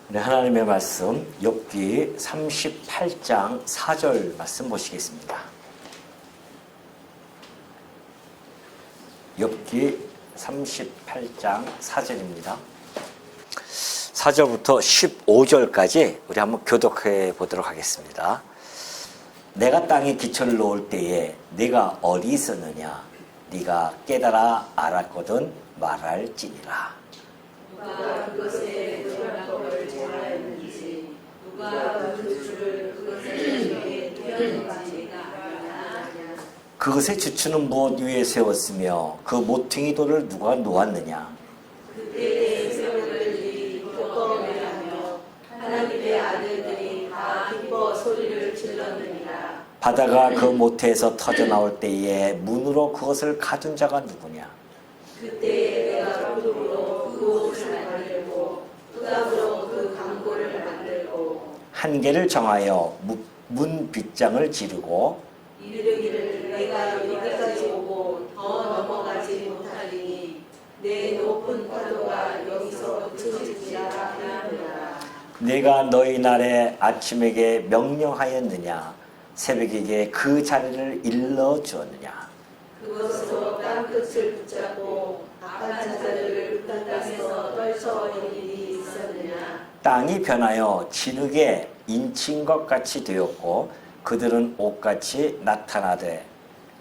네, 하나님의 말씀 욥기 38장 4절 말씀 보시겠습니다. 욥기 38장 4절입니다. 4절부터 15절까지 우리 한번 교독해 보도록 하겠습니다. 내가 땅에 기초를 놓을 때에 네가 어디 있었느냐? 네가 깨달아 알았거든 말할지니라. 누가 그것의 변화법을 제하였는지 누가 그 주를 그것에 띄었는지 아냐. 그것의 주추는 무엇 위에 세웠으며 그 모퉁이 돌을 누가 놓았느냐? 그때의 세월들이 겪어매하며 하나님의 아들들이 다 기뻐 소리를 질렀느니라. 바다가 그 모태에서 터져 나올 때에 문으로 그것을 가둔 자가 누구냐? 그때에 내가 구름으로 그 옷을 만들고 흑암으로 그 강고를 만들고 한계를 정하여 문 빗장을 지르고 이르기를 내가 여기까지 오고 더 넘어가지 못하리니 내 높은 파도가 여기서 그치지 아니하느라. 내가 너희 날에 아침에게 명령하였느냐? 새벽에게 그 자리를 일러 주었느냐? 그것으로 땅끝을 붙잡고 악한 자들을 그 땅에서 떨쳐버린 일이 있었느냐. 땅이 변하여 진흙에 인친 것 같이 되었고 그들은 옷같이 나타나되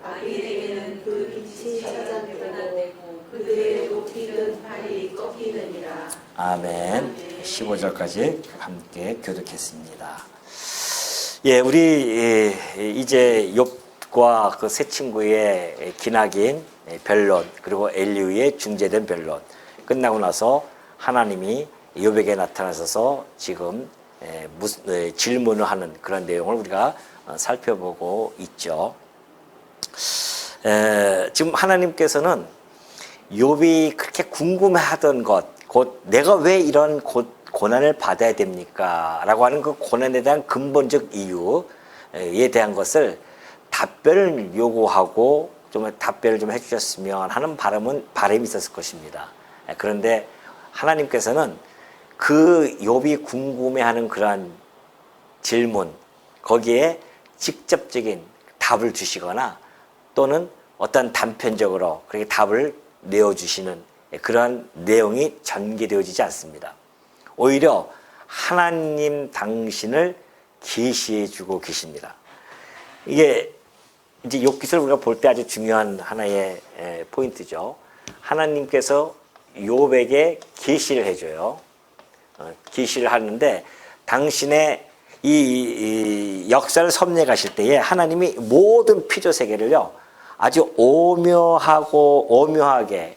악인에게는 그 빛이 찾아내고 그들의 높이는 팔이 꺾이느니라. 아멘. 15절까지 함께 교독했습니다. 예, 우리 이제 욥과 그 세 친구의 기나긴 변론 그리고 엘리후의 중재된 변론 끝나고 나서 하나님이 욥에게 나타나셔서 지금 질문을 하는 그런 내용을 우리가 살펴보고 있죠. 지금 하나님께서는 욥이 그렇게 궁금해하던 것, 곧 내가 왜 이런 고난을 받아야 됩니까? 라고 하는 그 고난에 대한 근본적 이유에 대한 것을 답변을 요구하고 좀 답변을 좀 해주셨으면 하는 바람이 있었을 것입니다. 그런데 하나님께서는 그 욥이 궁금해하는 그러한 질문, 거기에 직접적인 답을 주시거나 또는 어떤 단편적으로 그렇게 답을 내어주시는 그러한 내용이 전개되어지지 않습니다. 오히려 하나님 당신을 계시해 주고 계십니다. 이게 이제 욥기서를 우리가 볼 때 아주 중요한 하나의 포인트죠. 하나님께서 욥에게 계시를 해줘요. 계시를 하는데 당신의 이 역사를 섭리해 가실 때에 하나님이 모든 피조 세계를요 아주 오묘하게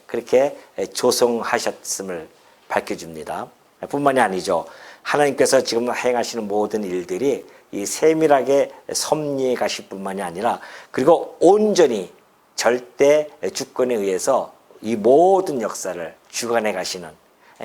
그렇게 조성하셨음을 밝혀줍니다. 뿐만이 아니죠. 하나님께서 지금 행하시는 모든 일들이 이 세밀하게 섭리해 가실 뿐만이 아니라 그리고 온전히 절대 주권에 의해서 이 모든 역사를 주관해 가시는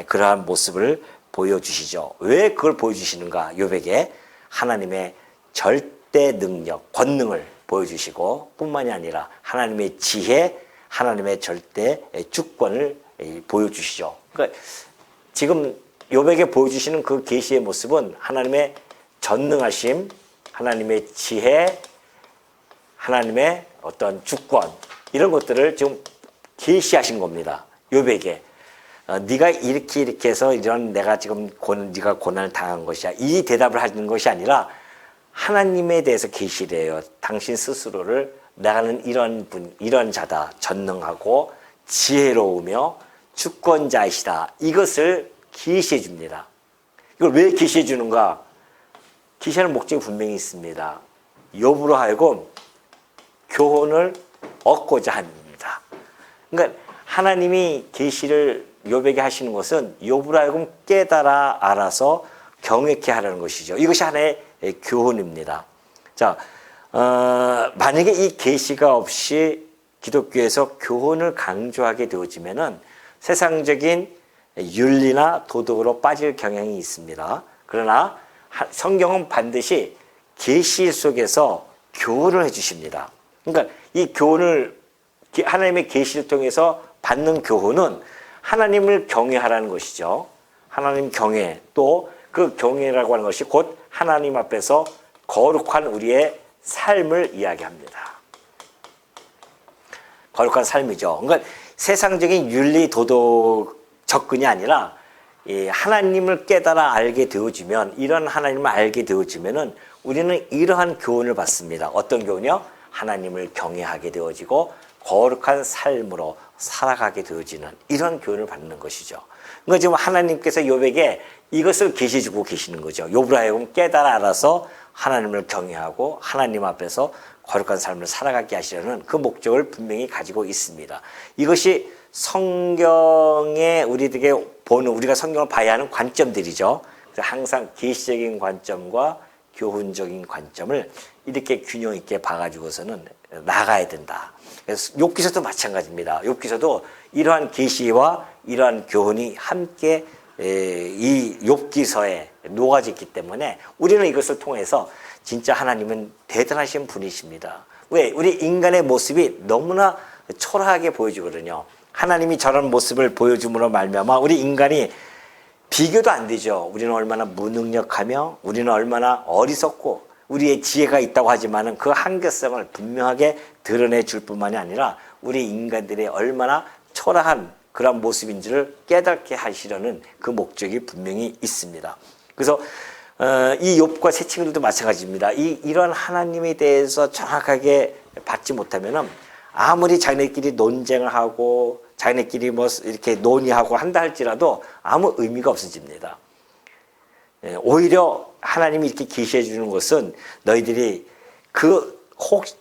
그러한 모습을 보여주시죠. 왜 그걸 보여주시는가? 욥에게 하나님의 절대 능력, 권능을 보여주시고 뿐만이 아니라 하나님의 지혜, 하나님의 절대 주권을 보여주시죠. 그러니까 지금 욥에게 보여주시는 그 계시의 모습은 하나님의 전능하심, 하나님의 지혜, 하나님의 어떤 주권 이런 것들을 지금 계시하신 겁니다. 욥에게 네가 이렇게 해서 이런 내가 지금 네가 고난을 당한 것이야. 이 대답을 하는 것이 아니라 하나님에 대해서 계시를 해요. 당신 스스로를 나는 이런 분, 이런 자다. 전능하고 지혜로우며 주권자이시다. 이것을 계시해 줍니다. 이걸 왜 계시해 주는가? 계시하는 목적이 분명히 있습니다. 욥으로 하여금 교훈을 얻고자 합니다. 그러니까 하나님이 계시를 욥에게 하시는 것은 욥으로 하여금 깨달아 알아서 경외케 하라는 것이죠. 이것이 하나의 교훈입니다. 자, 만약에 이 계시가 없이 기독교에서 교훈을 강조하게 되어지면은 세상적인 윤리나 도덕으로 빠질 경향이 있습니다. 그러나 성경은 반드시 계시 속에서 교훈을 해주십니다. 그러니까 이 교훈을 하나님의 계시를 통해서 받는 교훈은 하나님을 경외하라는 것이죠. 하나님 경외 또 그 경외라고 하는 것이 곧 하나님 앞에서 거룩한 우리의 삶을 이야기합니다. 거룩한 삶이죠. 그러니까 세상적인 윤리 도덕 접근이 아니라 이 하나님을 깨달아 알게 되어지면, 이런 하나님을 알게 되어지면은 우리는 이러한 교훈을 받습니다. 어떤 교훈이요? 하나님을 경외하게 되어지고 거룩한 삶으로 살아가게 되어지는 이런 교훈을 받는 것이죠. 그러니까 지금 하나님께서 욥에게 이것을 계시해 주고 계시는 거죠. 욥으로 하여금 깨달아 알아서 하나님을 경외하고 하나님 앞에서 거룩한 삶을 살아가게 하시려는 그 목적을 분명히 가지고 있습니다. 이것이 성경에 우리에게 보는, 우리가 성경을 봐야 하는 관점들이죠. 그래서 항상 계시적인 관점과 교훈적인 관점을 이렇게 균형 있게 봐가지고서는 나가야 된다. 그래서 욥기서도 마찬가지입니다. 욥기서도 이러한 계시와 이러한 교훈이 함께 이 욥기서에 녹아져 있기 때문에 우리는 이것을 통해서 진짜 하나님은 대단하신 분이십니다. 왜? 우리 인간의 모습이 너무나 초라하게 보여지거든요. 하나님이 저런 모습을 보여줌으로 말미암아 우리 인간이 비교도 안 되죠. 우리는 얼마나 무능력하며 우리는 얼마나 어리석고 우리의 지혜가 있다고 하지만은 그 한계성을 분명하게 드러내 줄 뿐만이 아니라 우리 인간들의 얼마나 초라한 그런 모습인지를 깨닫게 하시려는 그 목적이 분명히 있습니다. 그래서 이 욥과 새 친구들도 마찬가지입니다. 이런 하나님에 대해서 정확하게 받지 못하면은 아무리 자기네끼리 논쟁을 하고 자기네끼리 뭐 이렇게 논의하고 한다 할지라도 아무 의미가 없어집니다. 오히려 하나님이 이렇게 계시해 주는 것은 너희들이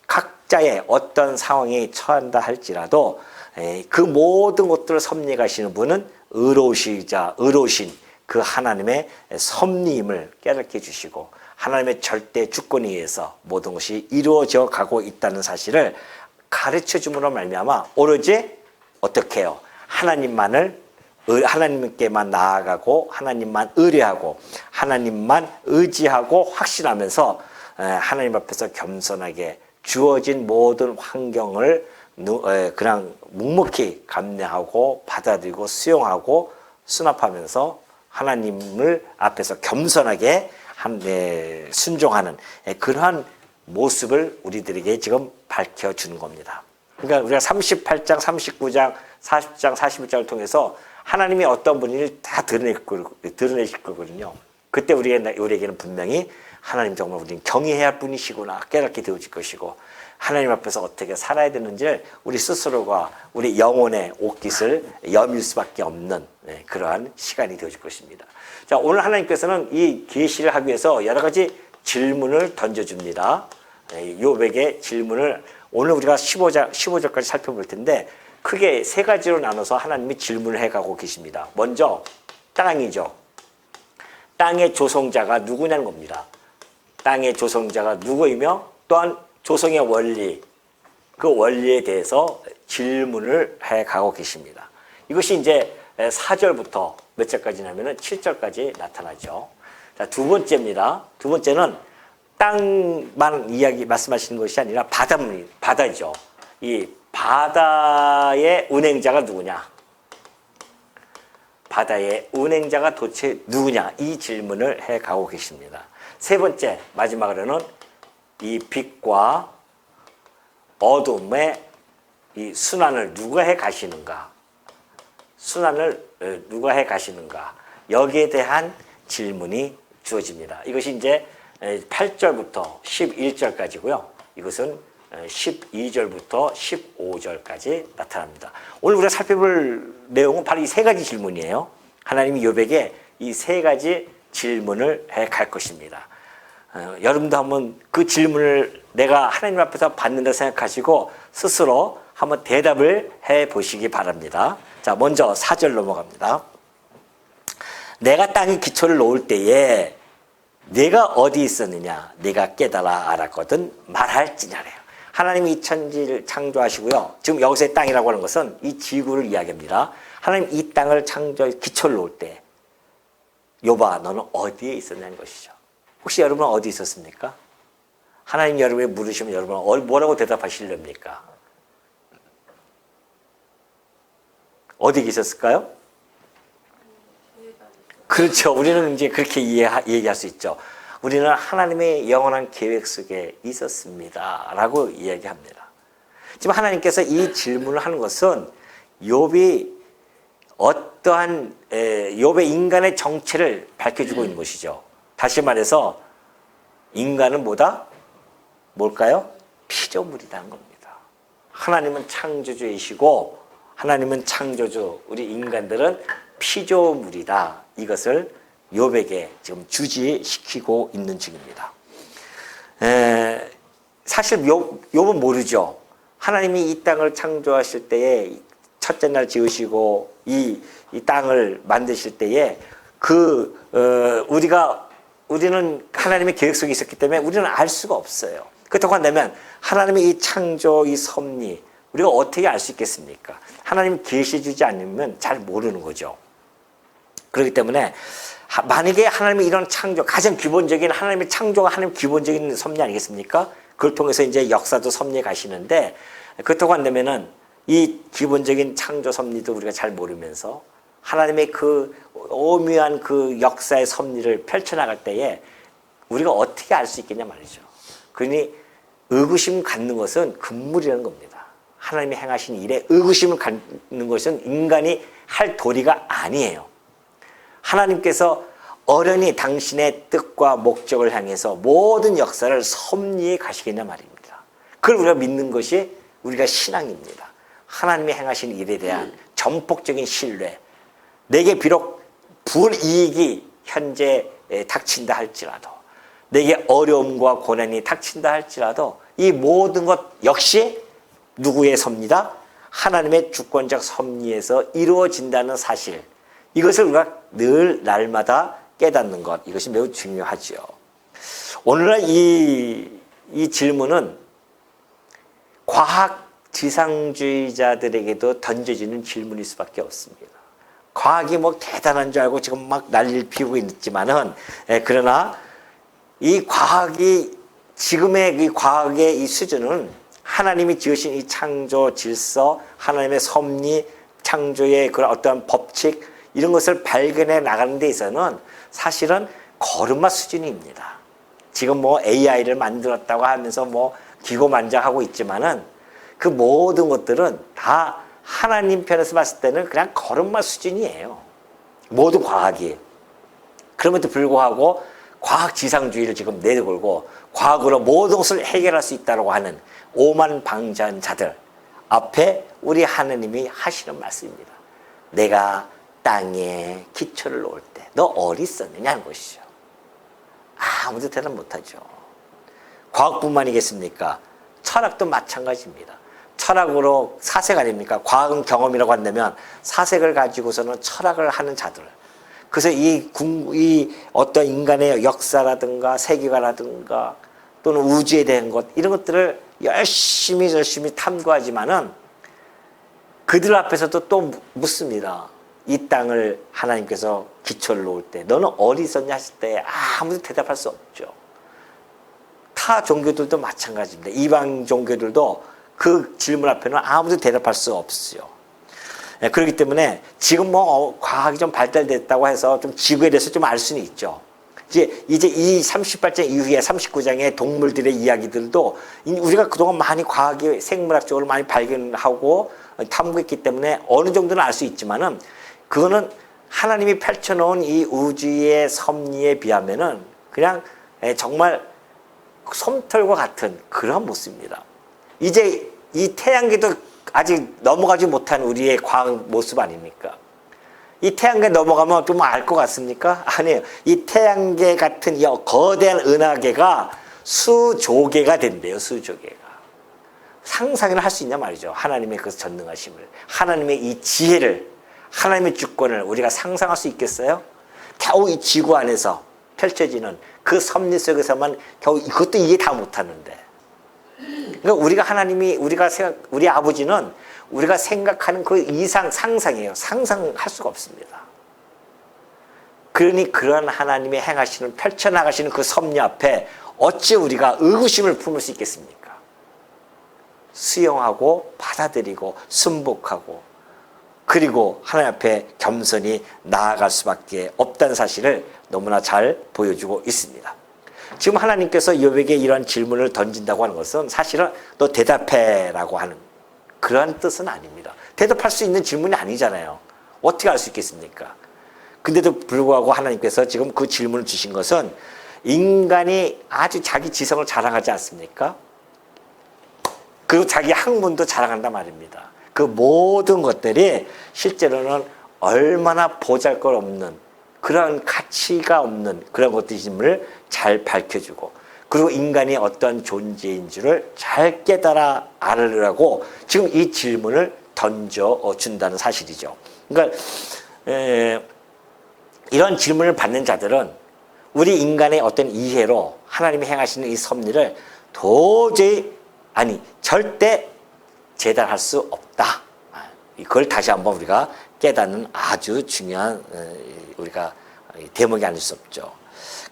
각자의 어떤 상황에 처한다 할지라도 그 모든 것들을 섭리하시는 분은 의로우신 그 하나님의 섭리임을 깨닫게 해주시고 하나님의 절대 주권에 의해서 모든 것이 이루어져 가고 있다는 사실을 가르쳐 줌으로 말미암아 오로지 어떻게 해요? 하나님께만 나아가고 하나님만 의뢰하고 하나님만 의지하고 확신하면서 하나님 앞에서 겸손하게 주어진 모든 환경을 그냥 묵묵히 감내하고 받아들이고 수용하고 수납하면서 하나님을 앞에서 겸손하게 순종하는 그러한 모습을 우리들에게 지금 밝혀주는 겁니다. 그러니까 우리가 38장, 39장, 40장, 41장을 통해서 하나님이 어떤 분인지 다 드러내실 거거든요. 그때 우리에게는 분명히 하나님 정말 우리는 경외해야 할 분이시구나 깨닫게 되어질 것이고 하나님 앞에서 어떻게 살아야 되는지를 우리 스스로가 우리 영혼의 옷깃을 여밀 수밖에 없는 그러한 시간이 되어질 것입니다. 자, 오늘 하나님께서는 이 계시를 하기 위해서 여러 가지 질문을 던져줍니다. 욥에게 질문을 오늘 우리가 15절까지 살펴볼 텐데 크게 세 가지로 나눠서 하나님이 질문을 해가고 계십니다. 먼저 땅이죠. 땅의 조성자가 누구냐는 겁니다. 땅의 조성자가 누구이며 또한 조성의 원리, 그 원리에 대해서 질문을 해가고 계십니다. 이것이 이제 4절부터 몇 절까지 나면은 7절까지 나타나죠. 자, 두 번째입니다. 두 번째는 땅만 말씀하시는 것이 아니라 바다죠. 이 바다의 운행자가 누구냐? 바다의 운행자가 도대체 누구냐? 이 질문을 해가고 계십니다. 세 번째, 마지막으로는 이 빛과 어둠의 이 순환을 누가 해 가시는가? 순환을 누가 해 가시는가? 여기에 대한 질문이 주어집니다. 이것이 이제 8절부터 11절까지고요. 이것은 12절부터 15절까지 나타납니다. 오늘 우리가 살펴볼 내용은 바로 이 세 가지 질문이에요. 하나님이 욥에게 이 세 가지 질문을 해 갈 것입니다. 여러분도 한번 그 질문을 내가 하나님 앞에서 받는다 생각하시고 스스로 한번 대답을 해 보시기 바랍니다. 자, 먼저 4절 넘어갑니다. 내가 땅에 기초를 놓을 때에 내가 어디 있었느냐? 내가 깨달아 알았거든 말할지냐래요. 하나님이 이 천지를 창조하시고요. 지금 여기서의 땅이라고 하는 것은 이 지구를 이야기합니다. 하나님 이 땅을 기초를 놓을 때 욥아 너는 어디에 있었냐는 것이죠. 혹시 여러분은 어디 있었습니까? 하나님 여러분이 물으시면 여러분은 뭐라고 대답하시렵니까? 어디 계셨을까요? 그렇죠. 우리는 이제 그렇게 얘기할 수 있죠. 우리는 하나님의 영원한 계획 속에 있었습니다. 라고 이야기합니다. 지금 하나님께서 이 질문을 하는 것은 욥이 어떠한 욥의 인간의 정체를 밝혀주고 있는 것이죠. 다시 말해서 인간은 뭐다? 뭘까요? 피조물이라는 겁니다. 하나님은 창조주이시고 하나님은 창조주, 우리 인간들은 피조물이다. 이것을 욥에게 지금 주지시키고 있는 중입니다. 사실 욥은 모르죠. 하나님이 이 땅을 창조하실 때에 첫째 날 지으시고 이 땅을 만드실 때에 우리는 하나님의 계획 속에 있었기 때문에 우리는 알 수가 없어요. 그렇다고 한다면 하나님의 이 창조, 이 섭리 우리가 어떻게 알 수 있겠습니까? 하나님 계시 주지 않으면 잘 모르는 거죠. 그렇기 때문에 만약에 하나님의 이런 창조, 가장 기본적인 하나님의 창조가 하나님 기본적인 섭리 아니겠습니까? 그걸 통해서 이제 역사도 섭리해 가시는데 그렇다고 한다면은 이 기본적인 창조 섭리도 우리가 잘 모르면서 하나님의 그 오묘한 그 역사의 섭리를 펼쳐나갈 때에 우리가 어떻게 알 수 있겠냐 말이죠. 그러니 의구심 갖는 것은 금물이라는 겁니다. 하나님이 행하신 일에 의구심을 갖는 것은 인간이 할 도리가 아니에요. 하나님께서 어련히 당신의 뜻과 목적을 향해서 모든 역사를 섭리해 가시겠냐 말입니다. 그걸 우리가 믿는 것이 우리가 신앙입니다. 하나님이 행하신 일에 대한 전폭적인 신뢰, 내게 비록 불이익이 현재 닥친다 할지라도, 내게 어려움과 고난이 닥친다 할지라도 이 모든 것 역시 누구의 섭리다? 하나님의 주권적 섭리에서 이루어진다는 사실, 이것을 우리가 늘 날마다 깨닫는 것, 이것이 매우 중요하죠. 오늘날 이 질문은 과학 지상주의자들에게도 던져지는 질문일 수밖에 없습니다. 과학이 뭐 대단한 줄 알고 지금 막 난리를 피우고 있지만은, 그러나 이 과학이, 지금의 이 과학의 이 수준은 하나님이 지으신 이 창조 질서, 하나님의 섭리, 창조의 그런 어떠한 법칙, 이런 것을 발견해 나가는 데 있어서는 사실은 걸음마 수준입니다. 지금 뭐 AI를 만들었다고 하면서 뭐 기고만장하고 있지만은 그 모든 것들은 다 하나님 편에서 봤을 때는 그냥 걸음마 수준이에요. 모든 과학이. 그럼에도 불구하고 과학 지상주의를 지금 내걸고 과학으로 모든 것을 해결할 수 있다고 하는 오만방자한 자들 앞에 우리 하나님이 하시는 말씀입니다. 내가 땅에 기초를 놓을 때 너 어디 있었느냐는 것이죠. 아무도 대답 못하죠. 과학뿐만이겠습니까? 철학도 마찬가지입니다. 철학으로 사색 아닙니까? 과학은 경험이라고 한다면 사색을 가지고서는 철학을 하는 자들. 그래서 이 어떤 인간의 역사라든가 세계관이라든가 또는 우주에 대한 것, 이런 것들을 열심히 탐구하지만은 그들 앞에서도 또 묻습니다. 이 땅을 하나님께서 기초를 놓을 때 너는 어디 있었냐 했을 때 아무도 대답할 수 없죠. 타 종교들도 마찬가지입니다. 이방 종교들도 그 질문 앞에는 아무도 대답할 수 없어요. 그렇기 때문에 지금 뭐 과학이 좀 발달됐다고 해서 좀 지구에 대해서 좀 알 수는 있죠. 이제 이 38장 이후에 39장의 동물들의 이야기들도 우리가 그동안 많이 과학이 생물학적으로 많이 발견하고 탐구했기 때문에 어느 정도는 알 수 있지만은 그거는 하나님이 펼쳐놓은 이 우주의 섭리에 비하면은 그냥 정말 솜털과 같은 그런 모습입니다. 이제 이 태양계도 아직 넘어가지 못한 우리의 과학 모습 아닙니까? 이 태양계 넘어가면 좀 알 것 같습니까? 아니에요. 이 태양계 같은 이 거대한 은하계가 수조개가 된대요. 수조개가. 상상이나 할 수 있냐 말이죠. 하나님의 그 전능하심을, 하나님의 이 지혜를, 하나님의 주권을 우리가 상상할 수 있겠어요? 겨우 이 지구 안에서 펼쳐지는 그 섭리 속에서만 겨우 이것도 이해 다 못하는데. 그러니까 우리 아버지는 우리가 생각하는 그 이상 상상이에요. 상상할 수가 없습니다. 그러니 그런 하나님의 행하시는, 펼쳐나가시는 그 섭리 앞에 어찌 우리가 의구심을 품을 수 있겠습니까? 수용하고 받아들이고 순복하고 그리고 하나님 앞에 겸손히 나아갈 수밖에 없다는 사실을 너무나 잘 보여주고 있습니다. 지금 하나님께서 욥에게 이런 질문을 던진다고 하는 것은 사실은 너 대답해라고 하는 그러한 뜻은 아닙니다. 대답할 수 있는 질문이 아니잖아요. 어떻게 알 수 있겠습니까? 근데도 불구하고 하나님께서 지금 그 질문을 주신 것은 인간이 아주 자기 지성을 자랑하지 않습니까? 그리고 자기 학문도 자랑한단 말입니다. 그 모든 것들이 실제로는 얼마나 보잘것없는 그런 가치가 없는 그런 것들임을 잘 밝혀주고 그리고 인간이 어떤 존재인 줄을 잘 깨달아 알으라고 지금 이 질문을 던져준다는 사실이죠. 그러니까 이런 질문을 받는 자들은 우리 인간의 어떤 이해로 하나님이 행하시는 이 섭리를 도저히 절대 재단할 수 없다. 그걸 다시 한번 우리가 깨닫는 아주 중요한 우리가 대목이 아닐 수 없죠.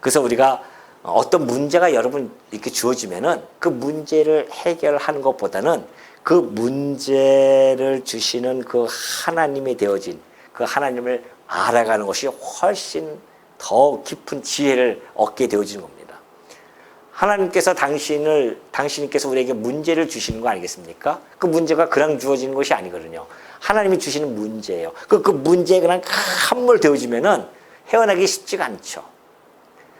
그래서 우리가 어떤 문제가 여러분 이렇게 주어지면은 그 문제를 해결하는 것보다는 그 문제를 주시는 그 하나님이 되어진 그 하나님을 알아가는 것이 훨씬 더 깊은 지혜를 얻게 되어지는 겁니다. 하나님께서 당신께서 우리에게 문제를 주시는 거 아니겠습니까? 그 문제가 그냥 주어지는 것이 아니거든요. 하나님이 주시는 문제예요. 그 문제에 그냥 함몰 되어지면은 헤어나기 쉽지가 않죠.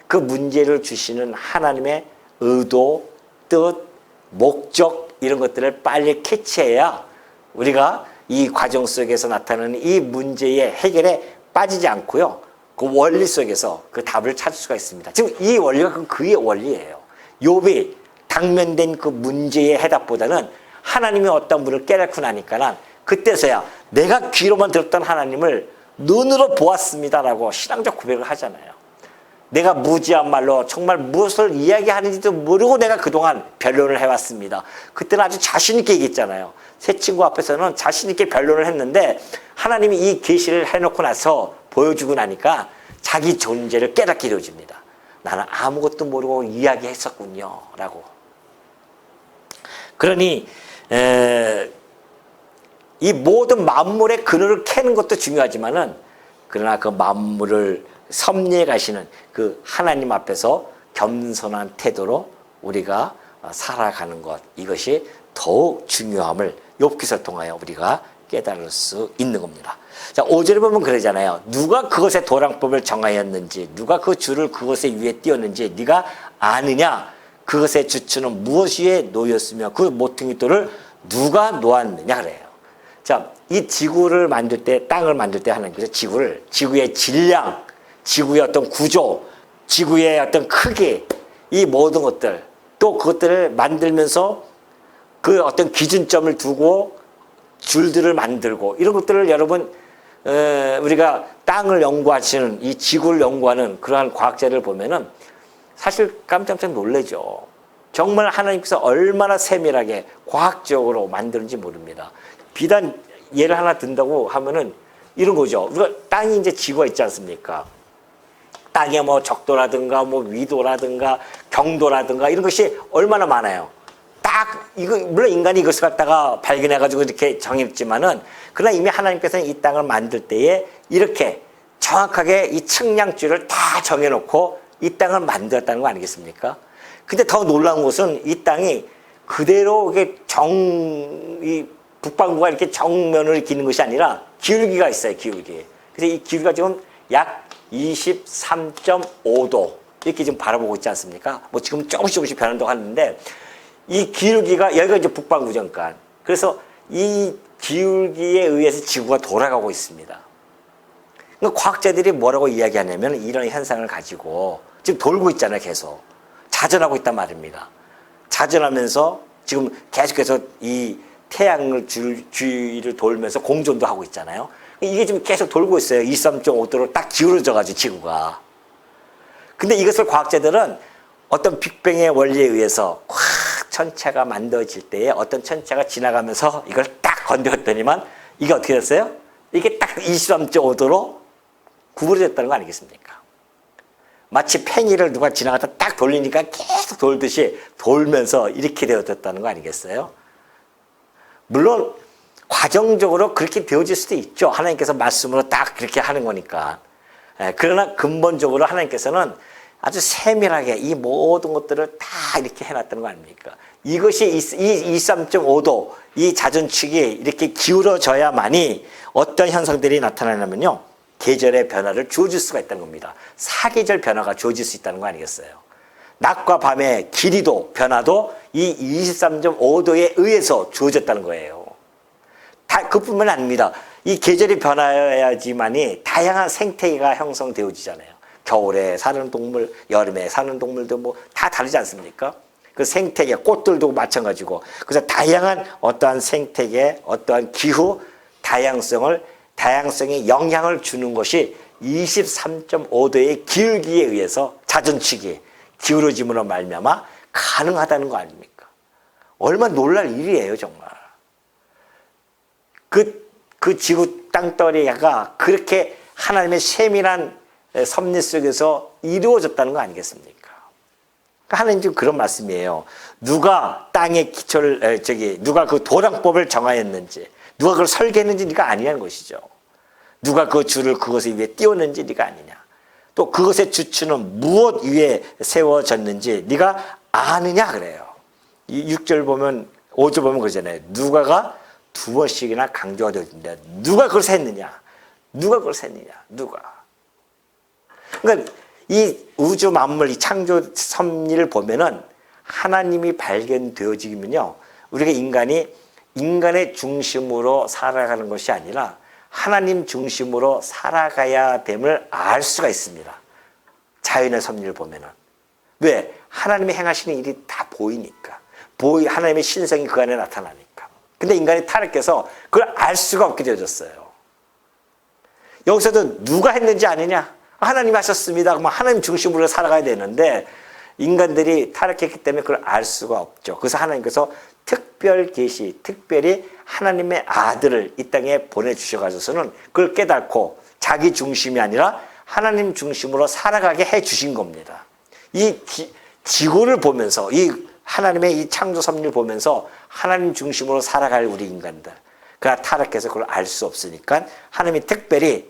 그 문제를 주시는 하나님의 의도, 뜻, 목적 이런 것들을 빨리 캐치해야 우리가 이 과정 속에서 나타나는 이 문제의 해결에 빠지지 않고요. 그 원리 속에서 그 답을 찾을 수가 있습니다. 지금 이 원리가 그의 원리예요. 욥이 당면된 그 문제의 해답보다는 하나님이 어떤 분을 깨닫고 나니까는 그때서야 내가 귀로만 들었던 하나님을 눈으로 보았습니다라고 신앙적 고백을 하잖아요. 내가 무지한 말로 정말 무엇을 이야기하는지도 모르고 내가 그동안 변론을 해왔습니다. 그때는 아주 자신 있게 얘기했잖아요. 새 친구 앞에서는 자신 있게 변론을 했는데 하나님이 이 계시를 해놓고 나서 보여주고 나니까 자기 존재를 깨닫게 되어집니다. 나는 아무것도 모르고 이야기했었군요 라고. 그러니 이 모든 만물의 근원을 캐는 것도 중요하지만은 그러나 그 만물을 섭리해 가시는 그 하나님 앞에서 겸손한 태도로 우리가 살아가는 것, 이것이 더욱 중요함을 욥기서를 통하여 우리가 깨달을 수 있는 겁니다. 자, 5절에 보면 그러잖아요. 누가 그것의 도랑법을 정하였는지, 누가 그 줄을 그것의 위에 띄었는지 네가 아느냐? 그것의 주추는 무엇 위에 놓였으며 그 모퉁이돌을 누가 놓았느냐 그래요. 자, 이 지구를 만들 때, 땅을 만들 때 하나님께서 지구의 질량, 지구의 어떤 구조, 지구의 어떤 크기, 이 모든 것들, 또 그것들을 만들면서 그 어떤 기준점을 두고 줄들을 만들고 이런 것들을 여러분 우리가 땅을 연구하시는 이 지구를 연구하는 그러한 과학자를 보면은 사실 깜짝깜짝 놀라죠. 정말 하나님께서 얼마나 세밀하게 과학적으로 만드는지 모릅니다. 비단 예를 하나 든다고 하면은 이런 거죠. 우리가 땅이 이제 지구가 있지 않습니까? 땅에 뭐 적도라든가 뭐 위도라든가 경도라든가 이런 것이 얼마나 많아요. 딱 이거 물론 인간이 이것을 갖다가 발견해가지고 이렇게 정했지만은 그러나 이미 하나님께서는 이 땅을 만들 때에 이렇게 정확하게 이 측량줄을 다 정해놓고 이 땅을 만들었다는 거 아니겠습니까? 근데 더 놀라운 것은 이 땅이 그대로 이게 이 북반구가 이렇게 정면으로 이렇게 있는 것이 아니라 기울기가 있어요, 기울기. 그래서 이 기울기가 지금 약 23.5도 이렇게 지금 바라보고 있지 않습니까? 뭐 지금 조금씩 변한다고 하는데 이 기울기가 여기가 이제 북반구니까 그래서 이 기울기에 의해서 지구가 돌아가고 있습니다. 그러니까 과학자들이 뭐라고 이야기하냐면 이런 현상을 가지고 지금 돌고 있잖아요, 계속 자전하고 있단 말입니다. 자전하면서 지금 계속해서 이 태양을 주위를 돌면서 공전도 하고 있잖아요. 이게 지금 계속 돌고 있어요. 23.5도로 딱 기울어져가지고 지구가. 근데 이것을 과학자들은 어떤 빅뱅의 원리에 의해서 확 천체가 만들어질 때에 어떤 천체가 지나가면서 이걸 딱 건드렸더니만 이게 어떻게 됐어요? 이게 딱 23.5도로 구부러졌다는 거 아니겠습니까? 마치 팽이를 누가 지나가다 딱 돌리니까 계속 돌듯이 돌면서 이렇게 되어졌다는 거 아니겠어요? 물론 과정적으로 그렇게 되어질 수도 있죠. 하나님께서 말씀으로 딱 그렇게 하는 거니까. 그러나 근본적으로 하나님께서는 아주 세밀하게 이 모든 것들을 다 이렇게 해놨다는 거 아닙니까? 이것이 이 23.5도 이 자전축이 이렇게 기울어져야만이 어떤 현상들이 나타나냐면요, 계절의 변화를 주어줄 수가 있다는 겁니다. 사계절 변화가 주어질 수 있다는 거 아니겠어요? 낮과 밤의 길이도 변화도 이 23.5도에 의해서 주어졌다는 거예요. 그뿐만 아닙니다. 이 계절이 변화해야지만이 다양한 생태계가 형성되어지잖아요. 겨울에 사는 동물, 여름에 사는 동물도 뭐 다 다르지 않습니까? 그 생태계, 꽃들도 마찬가지고. 그래서 다양한 어떠한 생태계, 어떠한 기후, 다양성에 영향을 주는 것이 23.5도의 기울기에 의해서 자전축이 기울어짐으로 말미암아 가능하다는 거 아닙니까? 얼마나 놀랄 일이에요, 정말. 그 지구 땅덩어리가 그렇게 하나님의 세밀한 섭리 속에서 이루어졌다는 거 아니겠습니까? 하나님 지금 그런 말씀이에요. 누가 땅의 기초를, 누가 그 도량법을 정하였는지, 누가 그걸 설계했는지 네가 아니냐는 것이죠. 누가 그 줄을 그것을 위에 띄웠는지 네가 아니냐. 또 그것의 주추는 무엇 위에 세워졌는지 네가 아느냐 그래요. 이 6절 보면, 5절 보면 그러잖아요. 누가가 두 번씩이나 강조가 되어진다. 누가 그걸 셌느냐? 누가 그걸 셌느냐? 누가? 그러니까 이 우주 만물, 이 창조 섭리를 보면은 하나님이 발견되어지면요, 우리가 인간의 중심으로 살아가는 것이 아니라 하나님 중심으로 살아가야 됨을 알 수가 있습니다. 자연의 섭리를 보면은. 왜? 하나님이 행하시는 일이 다 보이니까. 하나님의 신성이 그 안에 나타나니까. 근데 인간이 타락해서 그걸 알 수가 없게 되어졌어요. 여기서도 누가 했는지 아느냐? 하나님이 하셨습니다. 그러면 하나님 중심으로 살아가야 되는데 인간들이 타락했기 때문에 그걸 알 수가 없죠. 그래서 하나님께서 특별히 하나님의 아들을 이 땅에 보내주셔가지고서는 그걸 깨닫고 자기 중심이 아니라 하나님 중심으로 살아가게 해주신 겁니다. 이 지구를 보면서, 이 하나님의 이 창조 섭리를 보면서 하나님 중심으로 살아갈 우리 인간들, 그러나 타락해서 그걸 알 수 없으니까 하나님이 특별히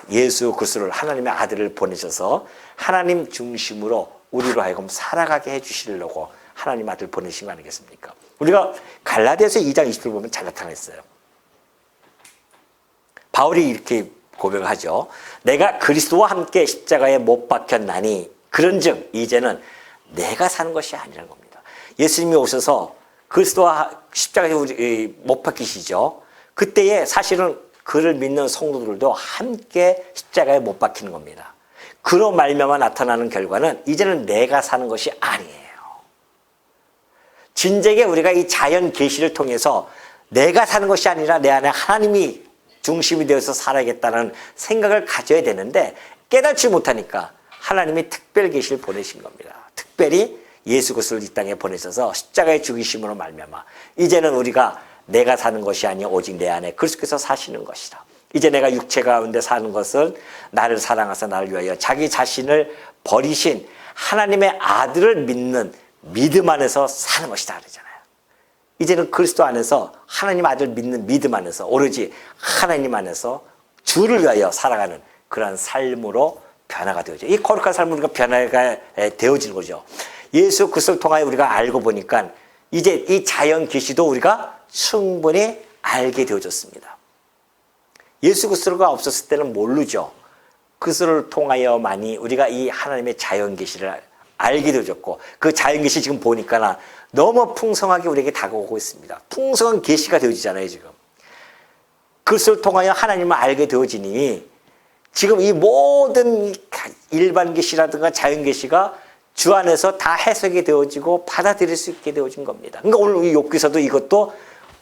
예수 그리스도를, 하나님의 아들을 보내셔서 하나님 중심으로 우리로 하여금 살아가게 해주시려고 하나님 아들 보내신 거 아니겠습니까? 우리가 갈라디아서 2장 20절 보면 잘 나타냈어요. 바울이 이렇게 고백을 하죠. 내가 그리스도와 함께 십자가에 못 박혔나니 그런즉 이제는 내가 사는 것이 아니라는 겁니다. 예수님이 오셔서 그리스도와 십자가에 못 박히시죠. 그때에 사실은 그를 믿는 성도들도 함께 십자가에 못 박히는 겁니다. 그로 말미암아 나타나는 결과는 이제는 내가 사는 것이 아니에요. 진정에 우리가 이 자연 계시를 통해서 내가 사는 것이 아니라 내 안에 하나님이 중심이 되어서 살아야겠다는 생각을 가져야 되는데 깨닫지 못하니까 하나님이 특별 계시를 보내신 겁니다. 특별히 예수 그리스도를 이 땅에 보내셔서 십자가의 죽이심으로 말미암아 이제는 우리가 내가 사는 것이 아니요 오직 내 안에 그리스도께서 사시는 것이다. 이제 내가 육체 가운데 사는 것은 나를 사랑하사 나를 위하여 자기 자신을 버리신 하나님의 아들을 믿는 믿음 안에서 사는 것이다 그러잖아요. 이제는 그리스도 안에서 하나님 아들 믿는 믿음 안에서 오로지 하나님 안에서 주를 위하여 살아가는 그러한 삶으로 변화가 되어져. 이 거룩한 삶으로 우리가 변화가 되어지는 거죠. 예수 그리스도를 통하여 우리가 알고 보니까 이제 이 자연 계시도 우리가 충분히 알게 되어졌습니다. 예수 그리스도가 없었을 때는 모르죠. 그리스도를 통하여만이 우리가 이 하나님의 자연 계시를 알게 되어졌고 그 자연 계시 지금 보니까 너무 풍성하게 우리에게 다가오고 있습니다. 풍성한 계시가 되어지잖아요, 지금. 그리스도를 통하여 하나님을 알게 되어지니 지금 이 모든 일반 계시라든가 자연 계시가 주 안에서 다 해석이 되어지고 받아들일 수 있게 되어진 겁니다. 그러니까 오늘 이 욥기서도 이것도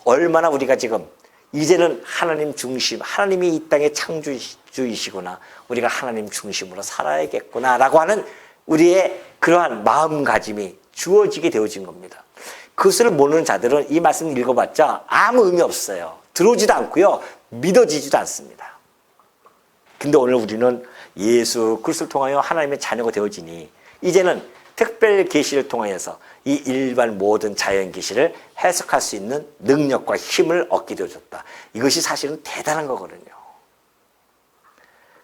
얼마나 우리가 지금 이제는 하나님 중심, 하나님이 이 땅의 창조주이시구나, 우리가 하나님 중심으로 살아야겠구나라고 하는 우리의 그러한 마음가짐이 주어지게 되어진 겁니다. 그것을 모르는 자들은 이 말씀을 읽어봤자 아무 의미 없어요. 들어오지도 않고요, 믿어지지도 않습니다. 근데 오늘 우리는 예수 그리스도를 통하여 하나님의 자녀가 되어지니 이제는 특별 계시를 통하여서 이 일반 모든 자연 계시를 해석할 수 있는 능력과 힘을 얻게 되어줬다. 이것이 사실은 대단한 거거든요.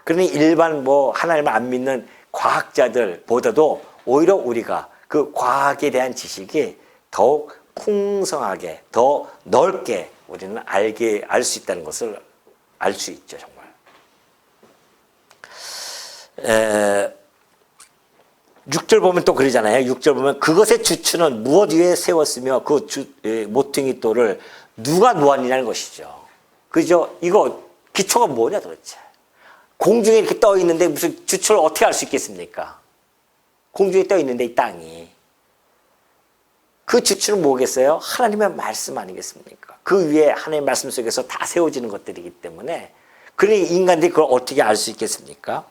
그러니 일반 하나님을 안 믿는 과학자들보다도 오히려 우리가 그 과학에 대한 지식이 더욱 풍성하게, 더 넓게 우리는 알 수 있다는 것을 알 수 있죠, 정말. 6절 보면 또 그러잖아요. 6절 보면 그것의 주추는 무엇 위에 세웠으며 그 모퉁이 돌을 누가 놓았느냐는 것이죠. 그죠? 이거 기초가 뭐냐 도대체. 공중에 이렇게 떠 있는데 무슨 주추를 어떻게 알 수 있겠습니까? 공중에 떠 있는데 이 땅이. 그 주추는 뭐겠어요? 하나님의 말씀 아니겠습니까? 그 위에 하나님의 말씀 속에서 다 세워지는 것들이기 때문에 그러니 인간들이 그걸 어떻게 알 수 있겠습니까?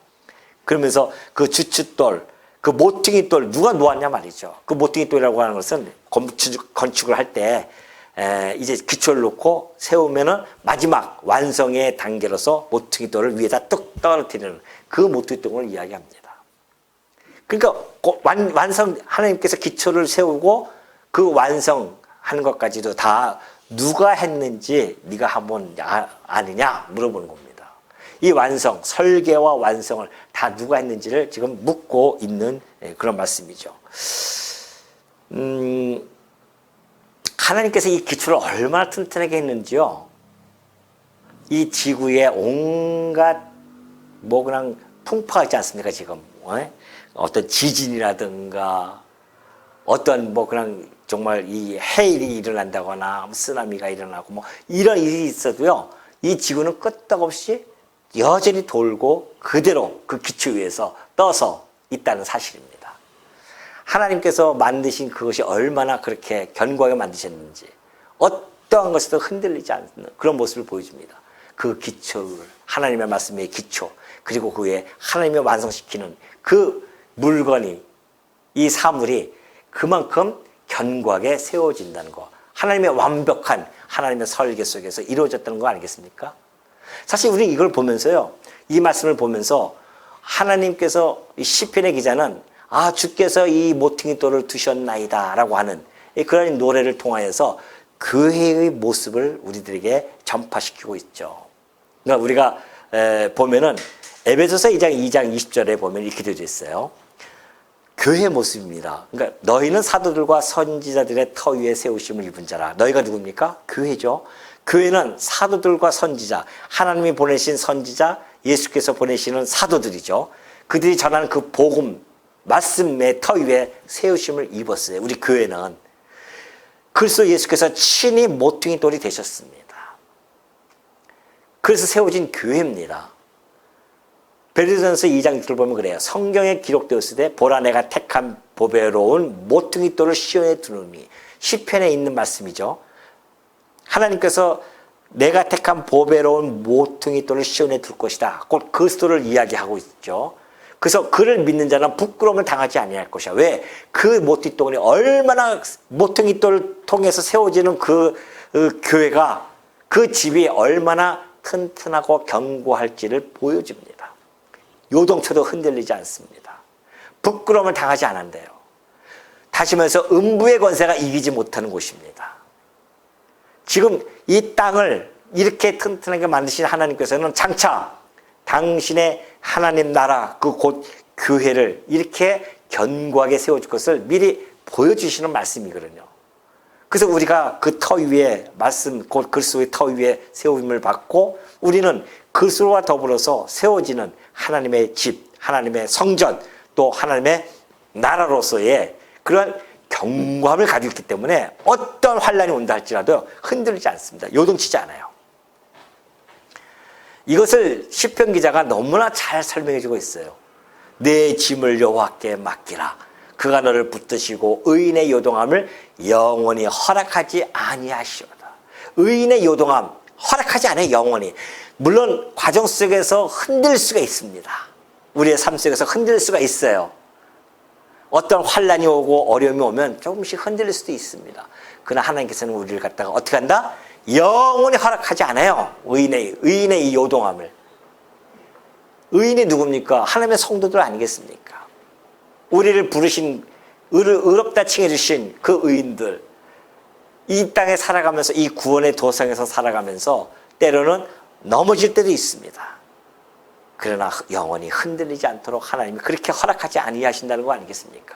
그러면서 그 주춧돌, 그 모퉁이 돌 누가 놓았냐 말이죠. 그 모퉁이 돌이라고 하는 것은 건축을 할 때 이제 기초를 놓고 세우면은 마지막 완성의 단계로서 모퉁이 돌을 위에다 뚝 떨어뜨리는 그 모퉁이 돌을 이야기합니다. 그러니까 완성 하나님께서 기초를 세우고 그 완성하는 것까지도 다 누가 했는지 네가 한번 아느냐 물어보는 겁니다. 이 완성, 설계와 완성을 다 누가 했는지를 지금 묻고 있는 그런 말씀이죠. 하나님께서 이 기초를 얼마나 튼튼하게 했는지요. 이 지구에 온갖 그냥 풍파하지 않습니까 지금. 어떤 지진이라든가 어떤 그냥 정말 이 해일이 일어난다거나 쓰나미가 일어나고 이런 일이 있어도요. 이 지구는 끄떡없이 여전히 돌고 그대로 그 기초 위에서 떠서 있다는 사실입니다. 하나님께서 만드신 그것이 얼마나 그렇게 견고하게 만드셨는지 어떠한 것에도 흔들리지 않는 그런 모습을 보여줍니다. 그 기초를 하나님의 말씀의 기초 그리고 그 위에 하나님이 완성시키는 그 물건이 이 사물이 그만큼 견고하게 세워진다는 거. 하나님의 완벽한 하나님의 설계 속에서 이루어졌다는 거 아니겠습니까? 사실 우리 이걸 보면서요. 이 말씀을 보면서 하나님께서 시편의 기자는 주께서 이 모퉁이 돌을 두셨나이다 라고 하는 그런 노래를 통하여서 교회의 모습을 우리들에게 전파시키고 있죠. 그러니까 우리가 보면은 에베소서 2장 20절에 보면 이렇게 되어 있어요. 교회의 모습입니다. 그러니까 너희는 사도들과 선지자들의 터 위에 세우심을 입은 자라. 너희가 누굽니까? 교회죠. 교회는 사도들과 선지자, 하나님이 보내신 선지자, 예수께서 보내시는 사도들이죠. 그들이 전하는 그 복음, 말씀의 터 위에 세우심을 입었어요. 우리 교회는. 그리스도 예수께서 친히 모퉁이 돌이 되셨습니다. 그래서 세워진 교회입니다. 베드로전서 2장 6절 보면 그래요. 성경에 기록되었으되 보라 내가 택한 보배로운 모퉁이 돌을 시온에 두노니. 시편에 있는 말씀이죠. 하나님께서 내가 택한 보배로운 모퉁이 돌을 시온에 둘 것이다. 곧 그리스도를 이야기하고 있죠. 그래서 그를 믿는 자는 부끄러움을 당하지 아니할 것이야. 왜? 그 모퉁이 돌이 얼마나 모퉁이 돌을 통해서 세워지는 그 교회가 그 집이 얼마나 튼튼하고 견고할지를 보여줍니다. 요동쳐도 흔들리지 않습니다. 부끄러움을 당하지 않는데요. 다시 말해서 음부의 권세가 이기지 못하는 곳입니다. 지금 이 땅을 이렇게 튼튼하게 만드신 하나님께서는 장차 당신의 하나님 나라 그 곧 교회를 이렇게 견고하게 세워줄 것을 미리 보여주시는 말씀이거든요. 그래서 우리가 그 터 위에 말씀 곧 그리스도의 터 위에 세움을 받고 우리는 그리스도와 더불어서 세워지는 하나님의 집, 하나님의 성전 또 하나님의 나라로서의 그런 견고함을 가지고 있기 때문에 어떤 환란이 온다 할지라도 흔들리지 않습니다. 요동치지 않아요. 이것을 시편 기자가 너무나 잘 설명해 주고 있어요. 내 짐을 여호와께 맡기라. 그가 너를 붙드시고 의인의 요동함을 영원히 허락하지 아니하시오다. 의인의 요동함 허락하지 않아요. 영원히. 물론 과정 속에서 흔들 수가 있습니다. 우리의 삶 속에서 흔들 수가 있어요. 어떤 환란이 오고 어려움이 오면 조금씩 흔들릴 수도 있습니다. 그러나 하나님께서는 우리를 갖다가 어떻게 한다? 영원히 허락하지 않아요. 의인의 이 요동함을. 의인이 누굽니까? 하나님의 성도들 아니겠습니까? 우리를 부르신 의롭다 칭해 주신 그 의인들, 이 땅에 살아가면서 이 구원의 도성에서 살아가면서 때로는 넘어질 때도 있습니다. 그러나 영원히 흔들리지 않도록 하나님이 그렇게 허락하지 아니하신다는 거 아니겠습니까?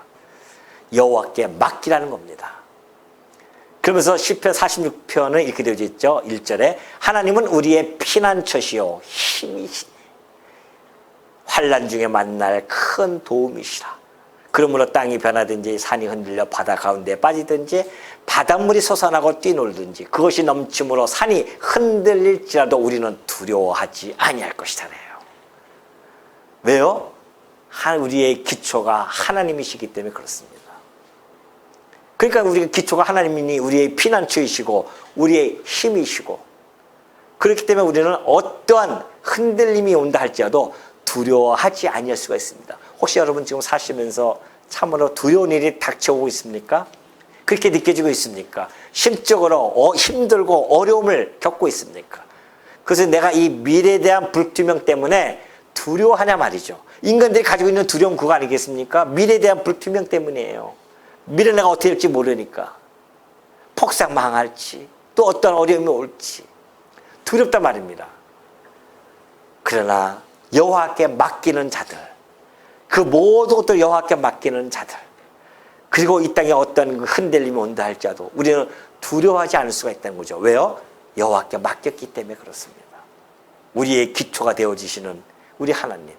여호와께 맡기라는 겁니다. 그러면서 시편 46편은 이렇게 되어져 있죠. 1절에 하나님은 우리의 피난처시요 힘이시니 환난 중에 만날 큰 도움이시라. 그러므로 땅이 변하든지 산이 흔들려 바다 가운데 빠지든지 바닷물이 솟아나고 뛰놀든지 그것이 넘침으로 산이 흔들릴지라도 우리는 두려워하지 아니할 것이잖아요. 왜요? 우리의 기초가 하나님이시기 때문에 그렇습니다. 그러니까 우리가 기초가 하나님이니 우리의 피난처이시고 우리의 힘이시고, 그렇기 때문에 우리는 어떠한 흔들림이 온다 할지라도 두려워하지 아니할 수가 있습니다. 혹시 여러분 지금 사시면서 참으로 두려운 일이 닥쳐오고 있습니까? 그렇게 느껴지고 있습니까? 심적으로 힘들고 어려움을 겪고 있습니까? 그래서 내가 이 미래에 대한 불투명 때문에 두려워하냐 말이죠. 인간들이 가지고 있는 두려움 그거 아니겠습니까? 미래에 대한 불투명 때문이에요. 미래 내가 어떻게 될지 모르니까. 폭삭 망할지 또 어떤 어려움이 올지 두렵단 말입니다. 그러나 여호와께 맡기는 자들, 그 모든 것들 여호와께 맡기는 자들, 그리고 이 땅에 어떤 흔들림이 온다 할지라도 우리는 두려워하지 않을 수가 있다는 거죠. 왜요? 여호와께 맡겼기 때문에 그렇습니다. 우리의 기초가 되어지시는 우리 하나님,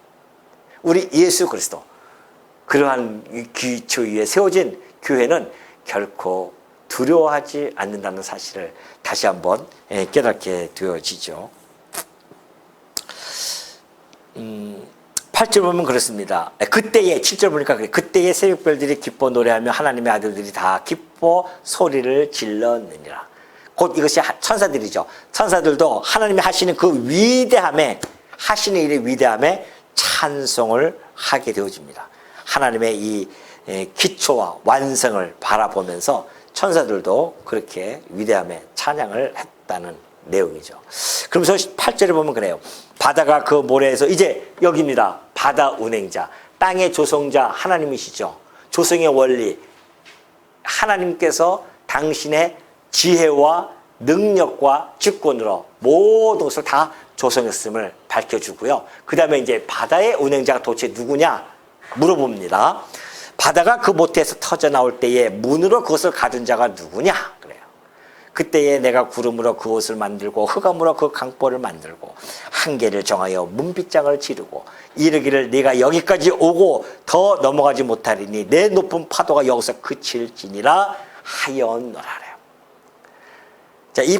우리 예수 그리스도, 그러한 기초 위에 세워진 교회는 결코 두려워하지 않는다는 사실을 다시 한번 깨닫게 되어지죠. 8절 보면 그렇습니다. 그때에 7절 보니까 그래. 그때에 새벽별들이 기뻐 노래하며 하나님의 아들들이 다 기뻐 소리를 질렀느니라. 곧 이것이 천사들이죠. 천사들도 하나님이 하시는 그 위대함에, 하시는 일의 위대함에 찬송을 하게 되어집니다. 하나님의 이 기초와 완성을 바라보면서 천사들도 그렇게 위대함에 찬양을 했다는 내용이죠. 그러면서 8절에 보면 그래요. 바다가 그 모래에서, 이제 여기입니다. 바다 운행자, 땅의 조성자 하나님이시죠. 조성의 원리, 하나님께서 당신의 지혜와 능력과 주권으로 모든 것을 다 조성했음을 밝혀주고요. 그 다음에 이제 바다의 운행자가 도대체 누구냐 물어봅니다. 바다가 그 모태에서 터져 나올 때에 문으로 그것을 가둔 자가 누구냐 그래요. 그때에 내가 구름으로 그 옷을 만들고 흑암으로 그 강보를 만들고 한계를 정하여 문빗장을 지르고 이르기를 네가 여기까지 오고 더 넘어가지 못하리니 내 높은 파도가 여기서 그칠지니라 하였노라래요. 자, 이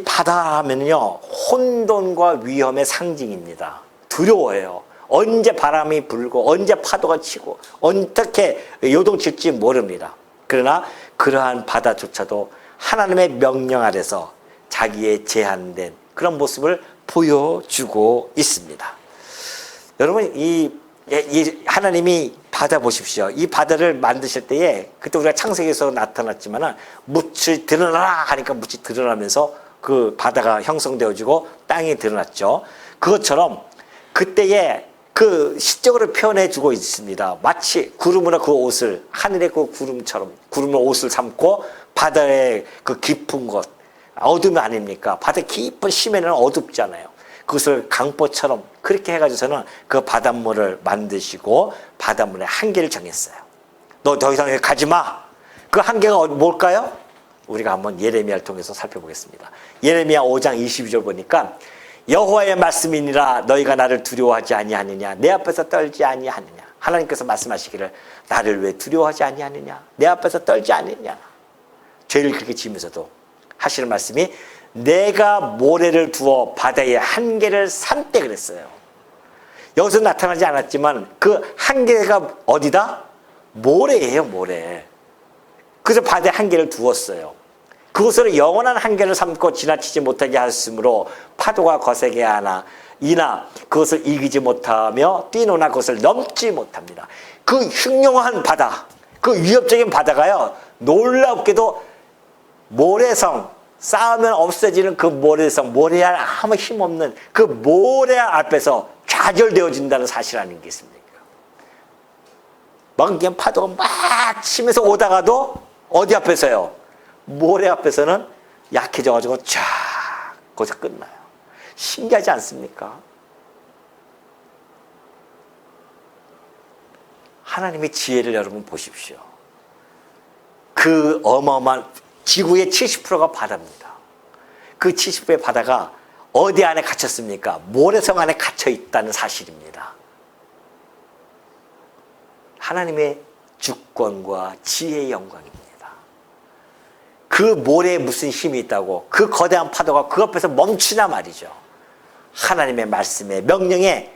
바다 하면요, 혼돈과 위험의 상징입니다. 두려워해요. 언제 바람이 불고 언제 파도가 치고 어떻게 요동칠지 모릅니다. 그러나 그러한 바다조차도 하나님의 명령 아래서 자기의 제한된 그런 모습을 보여주고 있습니다. 여러분, 이 하나님이 바다 보십시오. 이 바다를 만드실 때에 그때 우리가 창세기에서 나타났지만 묻이 드러나라 하니까 묻이 드러나면서 그 바다가 형성되어지고 땅이 드러났죠. 그것처럼 그때에 그 시적으로 표현해 주고 있습니다. 마치 구름으로 그 옷을, 하늘의 그 구름처럼 구름으로 옷을 삼고 바다의 그 깊은 곳, 어둠이 아닙니까? 바다 깊은 심해는 어둡잖아요. 그것을 강보처럼 그렇게 해가지고서는 그 바닷물을 만드시고 바닷물의 한계를 정했어요. 너 더 이상 가지 마. 그 한계가 뭘까요? 우리가 한번 예레미야를 통해서 살펴보겠습니다. 예레미야 5장 22절 보니까 여호와의 말씀이니라 너희가 나를 두려워하지 아니하느냐 내 앞에서 떨지 아니하느냐. 하나님께서 말씀하시기를 나를 왜 두려워하지 아니하느냐, 내 앞에서 떨지 않느냐. 죄를 그렇게 지으면서도 하시는 말씀이 내가 모래를 두어 바다의 한계를 삼때 그랬어요. 여기서 나타나지 않았지만 그 한계가 어디다? 모래예요, 모래. 그래서 바다의 한계를 두었어요. 그것으로 영원한 한계를 삼고 지나치지 못하게 하였으므로 파도가 거세게 하나 이나 그것을 이기지 못하며 뛰노나 그것을 넘지 못합니다. 그 흉흉한 바다, 그 위협적인 바다가요, 놀랍게도 모래성, 쌓으면 없어지는 그 모래성, 모래알 아무 힘없는 그 모래알 앞에서 좌절되어진다는 사실 아니겠습니까? 막 그냥 파도가 막 치면서 오다가도 어디 앞에서요? 모래 앞에서는 약해져가지고 쫙 거기서 끝나요. 신기하지 않습니까? 하나님의 지혜를 여러분 보십시오. 그 어마어마한 지구의 70%가 바다입니다. 그 70%의 바다가 어디 안에 갇혔습니까? 모래성 안에 갇혀 있다는 사실입니다. 하나님의 주권과 지혜의 영광입니다. 그 모래에 무슨 힘이 있다고 그 거대한 파도가 그 앞에서 멈추냐 말이죠. 하나님의 말씀에 명령에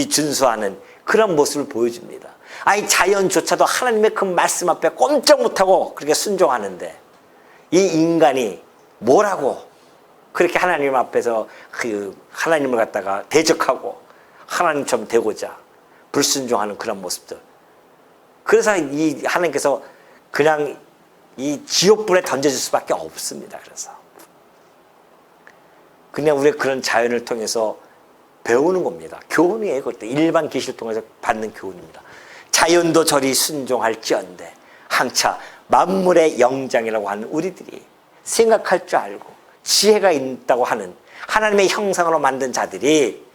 준수하는 그런 모습을 보여줍니다. 아니 자연조차도 하나님의 그 말씀 앞에 꼼짝 못하고 그렇게 순종하는데 이 인간이 뭐라고 그렇게 하나님 앞에서 그 하나님을 갖다가 대적하고 하나님처럼 되고자 불순종하는 그런 모습들. 그래서 이 하나님께서 그냥 이 지옥불에 던져줄 수밖에 없습니다. 그냥 우리가 그런 자연을 통해서 배우는 겁니다. 교훈이에요. 그것도 일반 계시를 통해서 받는 교훈입니다. 자연도 저리 순종할지언데 항차 만물의 영장이라고 하는 우리들이 생각할 줄 알고 지혜가 있다고 하는 하나님의 형상으로 만든 자들이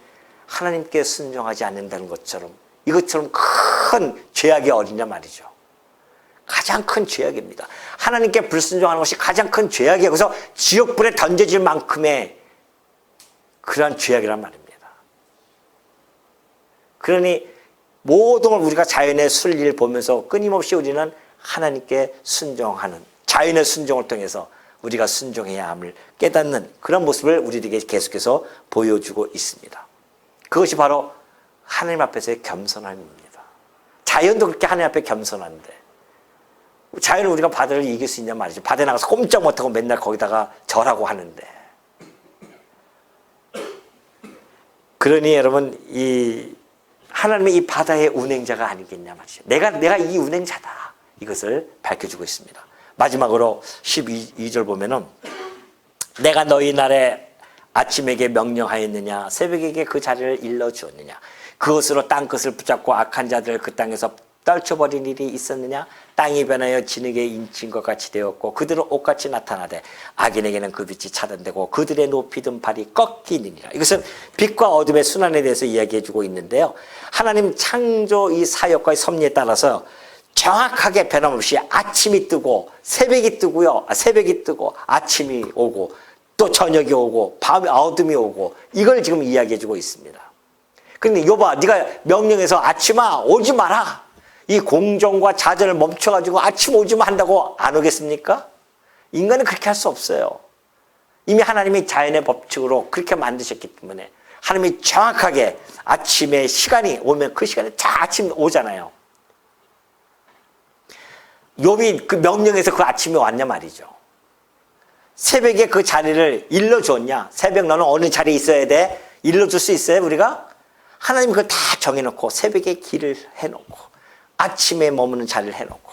하나님께 순종하지 않는다는 것처럼 이것처럼 큰 죄악이 어디냐 말이죠. 가장 큰 죄악입니다. 하나님께 불순종하는 것이 가장 큰 죄악이에요. 그래서 지옥불에 던져질 만큼의 그러한 죄악이란 말입니다. 그러니 모든 걸 우리가 자연의 순리를 보면서 끊임없이 우리는 하나님께 순종하는 자연의 순종을 통해서 우리가 순종해야 함을 깨닫는 그런 모습을 우리에게 계속해서 보여주고 있습니다. 그것이 바로 하나님 앞에서의 겸손함입니다. 자연도 그렇게 하나님 앞에 겸손한데 자연을 우리가 바다를 이길 수 있냐 말이죠. 바다에 나가서 꼼짝 못하고 맨날 거기다가 절하고 하는데 그러니 여러분 이 하나님의 이 바다의 운행자가 아니겠냐 말이죠. 내가 이 운행자다. 이것을 밝혀주고 있습니다. 마지막으로 12절 보면은 내가 너희 날에 아침에게 명령하였느냐 새벽에게 그 자리를 일러주었느냐 그것으로 땅끝을 붙잡고 악한 자들을 그 땅에서 떨쳐버린 일이 있었느냐 땅이 변하여 진흙에 인친 것 같이 되었고 그들은 옷같이 나타나되 악인에게는 그 빛이 차단되고 그들의 높이 든 발이 꺾이느니라. 이것은 빛과 어둠의 순환에 대해서 이야기해주고 있는데요. 하나님 창조 이 사역과의 섭리에 따라서 정확하게 변함없이 아침이 뜨고 새벽이 뜨고요. 새벽이 뜨고 아침이 오고 또 저녁이 오고 밤 어둠이 오고 이걸 지금 이야기해주고 있습니다. 그런데 여봐 네가 명령해서 아침아 오지 마라. 이 공정과 자전을 멈춰가지고 아침 오지마 한다고 안 오겠습니까? 인간은 그렇게 할 수 없어요. 이미 하나님이 자연의 법칙으로 그렇게 만드셨기 때문에 하나님이 정확하게 아침에 시간이 오면 그 시간에 다 아침 오잖아요. 욥이 그 명령에서 그 아침이 왔냐 말이죠. 새벽에 그 자리를 일러줬냐? 새벽 너는 어느 자리에 있어야 돼? 일러줄 수 있어요 우리가? 하나님이 그걸 다 정해놓고 새벽에 길을 해놓고 아침에 머무는 자리를 해놓고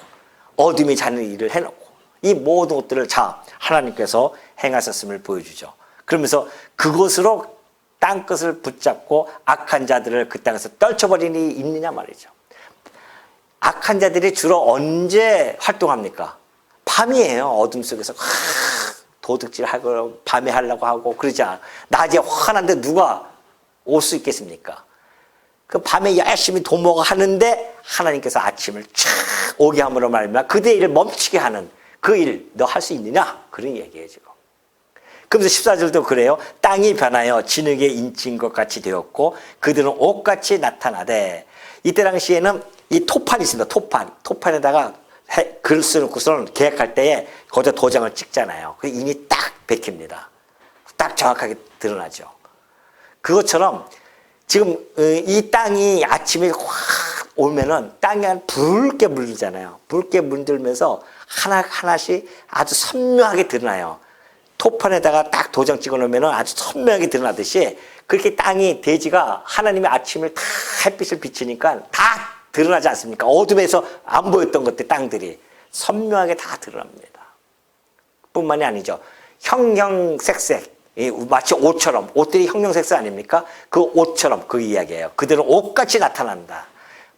어둠이 자는 일을 해놓고 이 모든 것들을 다 하나님께서 행하셨음을 보여주죠. 그러면서 그것으로 땅끝을 붙잡고 악한 자들을 그 땅에서 떨쳐버린 일이 있느냐 말이죠. 악한 자들이 주로 언제 활동합니까? 밤이에요. 어둠 속에서 도둑질하고 밤에 하려고 하고 그러자 낮에 화난데 누가 올 수 있겠습니까? 그 밤에 열심히 도모가 하는데 하나님께서 아침을 쫙 오게 함으로 말미암아 그들의 일을 멈추게 하는 그 일 너 할 수 있느냐? 그런 얘기예요 지금. 그러면서 14절도 그래요. 땅이 변하여 진흙에 인친 것 같이 되었고 그들은 옷같이 나타나되 이때 당시에는 이 토판이 있습니다. 토판에다가 글 쓰놓고서는 계약할 때에 거기다 도장을 찍잖아요. 그 이미 딱 베깁니다. 딱 정확하게 드러나죠. 그것처럼 지금 이 땅이 아침에 확 오면은 땅이 붉게 물들잖아요. 붉게 물들면서 하나씩 아주 선명하게 드러나요. 토판에다가 딱 도장 찍어 놓으면은 아주 선명하게 드러나듯이 그렇게 땅이 대지가 하나님의 아침을 다 햇빛을 비치니까 다 드러나지 않습니까? 어둠에서 안 보였던 것들 땅들이 선명하게 다 드러납니다. 뿐만이 아니죠. 형형색색 마치 옷처럼 옷들이 형형색색 아닙니까? 그 옷처럼 그 이야기예요. 그들은 옷같이 나타난다.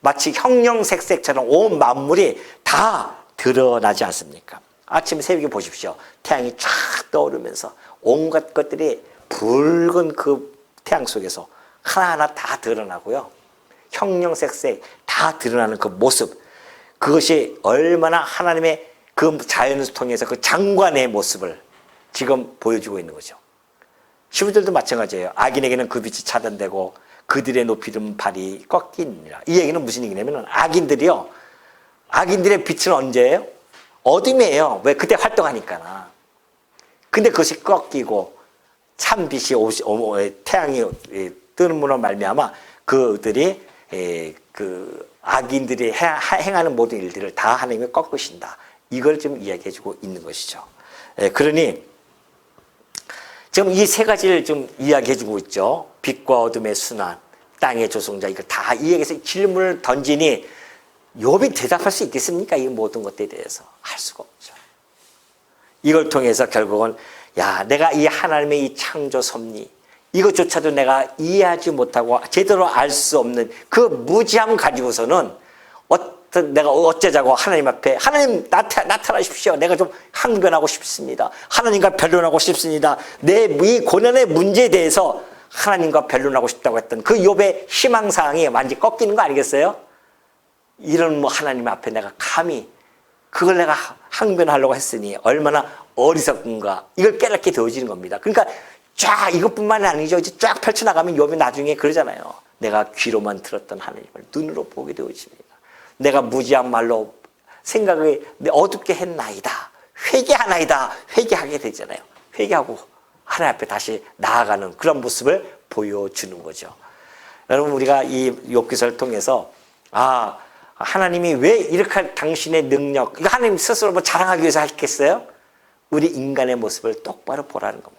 마치 형형색색처럼 온 만물이 다 드러나지 않습니까? 아침 새벽에 보십시오. 태양이 쫙 떠오르면서 온갖 것들이 붉은 그 태양 속에서 하나하나 다 드러나고요. 형형색색 다 드러나는 그 모습, 그것이 얼마나 하나님의 그 자연을 통해서 그 장관의 모습을 지금 보여주고 있는 거죠. 시부들도 마찬가지예요. 악인에게는 그 빛이 차단되고 그들의 높이는 발이 꺾이니라. 이 얘기는 무슨 얘기냐면 악인들이요, 악인들의 빛은 언제예요? 어둠이에요. 왜? 그때 활동하니까. 근데 그것이 꺾이고 참 빛이 태양이 뜨는으로 말미암아 그들이 그 악인들이 행하는 모든 일들을 다 하나님이 꺾으신다. 이걸 좀 이야기해주고 있는 것이죠. 그러니 지금 이 세 가지를 좀 이야기해주고 있죠. 빛과 어둠의 순환, 땅의 조성자, 이거 다 이 얘기에서 질문을 던지니 욥이 대답할 수 있겠습니까? 이 모든 것들에 대해서 할 수가 없죠. 이걸 통해서 결국은 야, 내가 이 하나님의 이 창조 섭리, 이것조차도 내가 이해하지 못하고 제대로 알 수 없는 그 무지함 가지고서는 내가 어쩌자고 하나님 앞에 하나님 나타나십시오. 내가 좀 항변하고 싶습니다. 하나님과 변론하고 싶습니다. 내 이 고난의 문제에 대해서 하나님과 변론하고 싶다고 했던 그 욥의 희망사항이 완전히 꺾이는 거 아니겠어요? 이런 뭐 하나님 앞에 내가 감히 그걸 내가 항변하려고 했으니 얼마나 어리석은가, 이걸 깨닫게 되어지는 겁니다. 그러니까 쫙 이것뿐만이 아니죠. 이제 쫙 펼쳐나가면 욥이 나중에 그러잖아요. 내가 귀로만 들었던 하나님을 눈으로 보게 되어집니다. 내가 무지한 말로 생각을 어둡게 했나이다. 회개하나이다. 회개하게 되잖아요. 회개하고 하나님 앞에 다시 나아가는 그런 모습을 보여주는 거죠. 여러분, 우리가 이 욥기서를 통해서 하나님이 왜 이렇게 당신의 능력, 이거 하나님 스스로 뭐 자랑하기 위해서 하겠어요? 우리 인간의 모습을 똑바로 보라는 겁니다.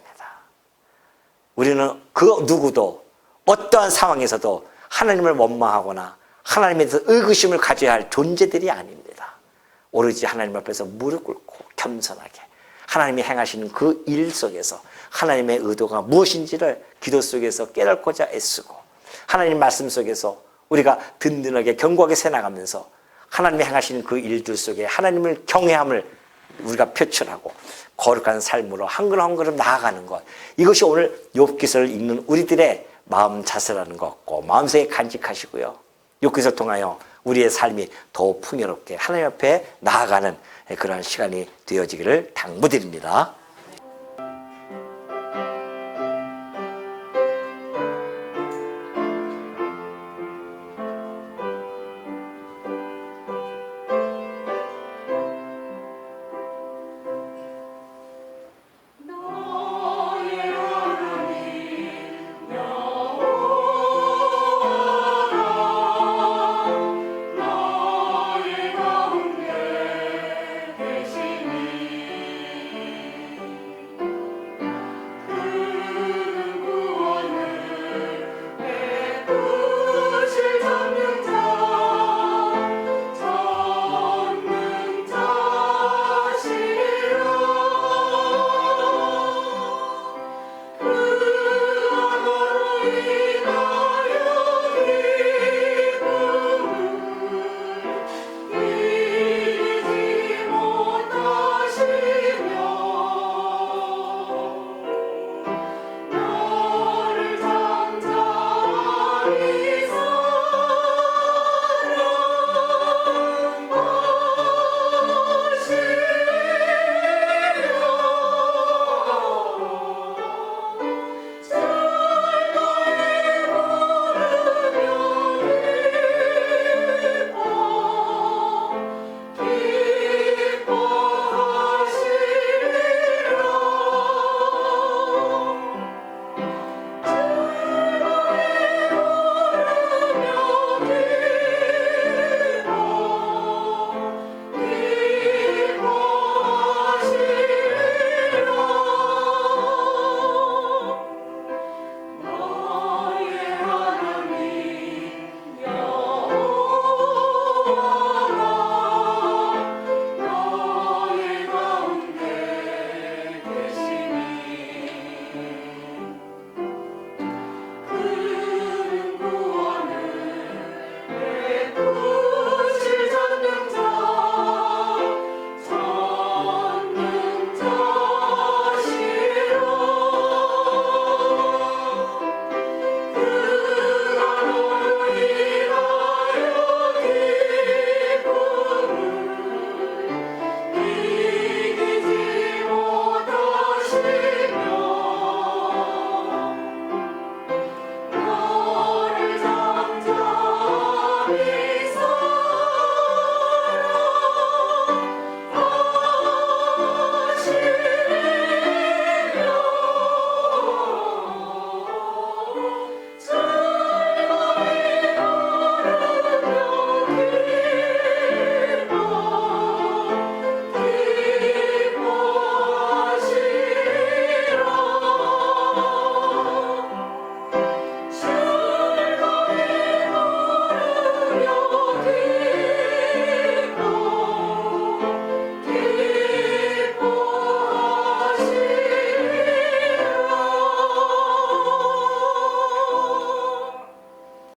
우리는 그 누구도 어떠한 상황에서도 하나님을 원망하거나 하나님에 대해서 의구심을 가져야 할 존재들이 아닙니다. 오로지 하나님 앞에서 무릎 꿇고 겸손하게 하나님이 행하시는 그 일 속에서 하나님의 의도가 무엇인지를 기도 속에서 깨닫고자 애쓰고 하나님 말씀 속에서 우리가 든든하게 견고하게 새나가면서 하나님이 행하시는 그 일들 속에 하나님을 경외함을 우리가 표출하고 거룩한 삶으로 한 걸음 한 걸음 나아가는 것, 이것이 오늘 욥기서를 읽는 우리들의 마음 자세라는 것, 마음속에 간직하시고요. 욥기서를 통하여 우리의 삶이 더 풍요롭게 하나님 앞에 나아가는 그런 시간이 되어지기를 당부드립니다.